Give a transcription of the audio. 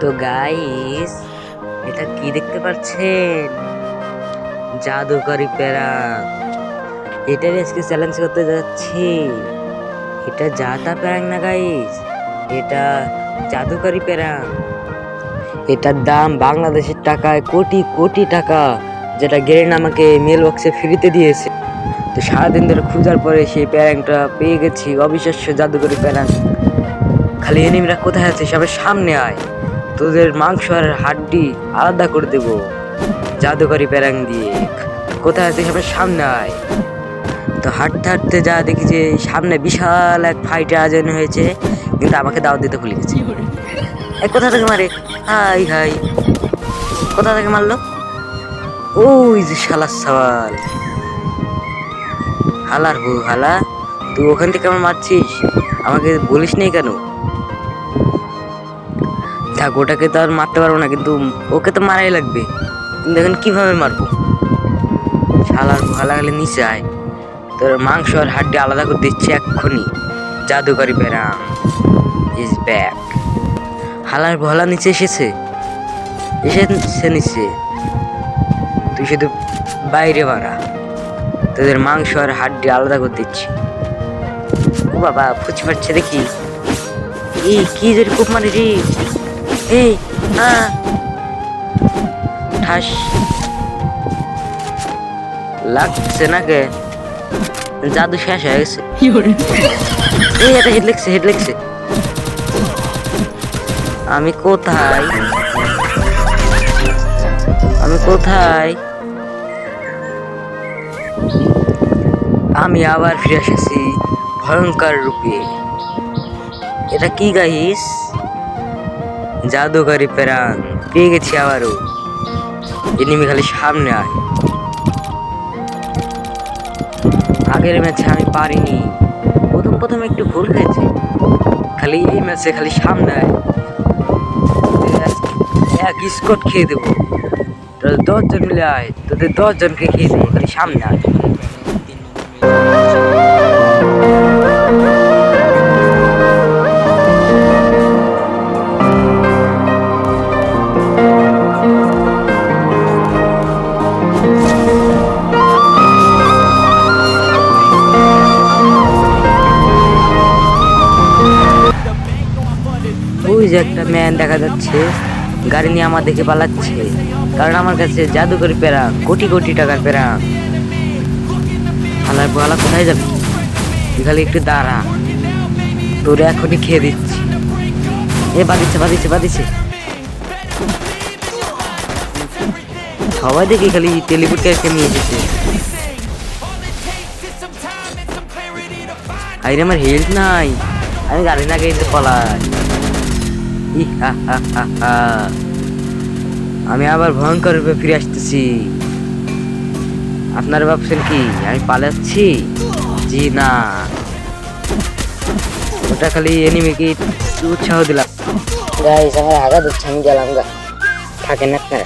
তো গাইস, এটা কি দেখতে পাচ্ছেন? জাদুকরি প্যারাং। এটাই আজকে চ্যালেঞ্জ করতে যাচ্ছি। এটা জাতা প্যারাং না গাইস, এটা জাদুকরি প্যারাং। এটার দাম বাংলাদেশের টাকায় কোটি কোটি টাকা, যেটা গেরেন আমাকে মেল বক্সে ফ্রিতে দিয়েছে। তো সারাদিন ধরে খোঁজার পরে সেই প্যারাংটা পেয়ে গেছি। অবিশ্বাস্য জাদুকরি প্যারাং। খালি এনিমিরা কোথায় আছে সবার সামনে আয়, তোদের মাংস আর হাড্ডি আলাদা করে দেবো জাদুকরি প্যারাং দিয়ে। কোথায় আছে সবার সামনে আয়। তো হাঁটতে হাঁটতে যা দেখি যে সামনে বিশাল এক ফাইটের আয়োজন হয়েছে, কিন্তু আমাকে দাওয়াত দিতে ভুলে গেছি। কোথা থেকে মারে? হাই হাই, কোথা থেকে মারলো? ওই যে শালা সওয়াল, হালার হু হালা, তুই ওখান থেকে আমার মারছিস, আমাকে বলিস নেই কেন? থাক, ওটাকে তো আর মারতে পারবো না, কিন্তু ওকে তো মারাই লাগবে। কিন্তু এখন কিভাবে মারবো? শালার ভালা গেলে নিচে আয়, তোর মাংস আর হাড্ডি আলাদা করে দিচ্ছে এক্ষুনি। জাদুকরি প্যারাং ইজ ব্যাক। হালার ভোলা নিচে এসেছে নিচে। তুই শুধু বাইরে মারা, তোদের মাংস আর হাড্ডি আলাদা করে দিচ্ছি। ও বাবা, ফুচি ফাটছে দেখি। এই কি যে খুব মারি রে। এই ঠাস লাগছে না কে? জাদু শেষ হয়ে গেছে। এই এটা হেড লেগছে। আমি কোথায়? আমি আবার ফিরে এসেছি ভয়ঙ্কর রূপে। এটা কি গাইস? জাদুকরি প্যারাং পেয়ে গেছি আবারও। এনিমি খালি সামনে আয়। আগের ম্যাচে আমি পারিনি, প্রথম একটু ভুল হয়েছে। খালি এই ম্যাচে খালি সামনে আয়, এক স্কট খেয়ে দেবো। তোদের 10 জন মিলে আয়, তোদের 10 জনকে খেয়ে দেবো, খালি সামনে আয়। ওই যে একটা ম্যান দেখা যাচ্ছে, গাড়ি নিয়ে আমার দেখে পালাচ্ছে, কারণ আমার কাছে জাদুকরি প্যারাং, কোটি কোটি টাকার প্যারাং। হালার পোহালা কোথায় যাবে? তুই খালি একটু দাঁড়া, তোরে এখনই খেয়ে দিচ্ছি। এ বাদিচ্ছে। সবাই দেখি খালি টেলিপোর্ট ক্যারেক্টার নিয়ে এসেছে। আরে আমার হেল্প নাই, আমি গাড়ি না গাড়িতে পলাই। আমি আবার ভয়ঙ্কর রূপে ফিরে আসতেছি। আপনারা ভাবছেন কি আমি পালাচ্ছি? জি না, ওটা খালি এনিমিকে উৎসাহ দিলাম। গাইস, আমার আগা দিচ্ছে, আমি গেলাম গা, থাকেন আপনারা।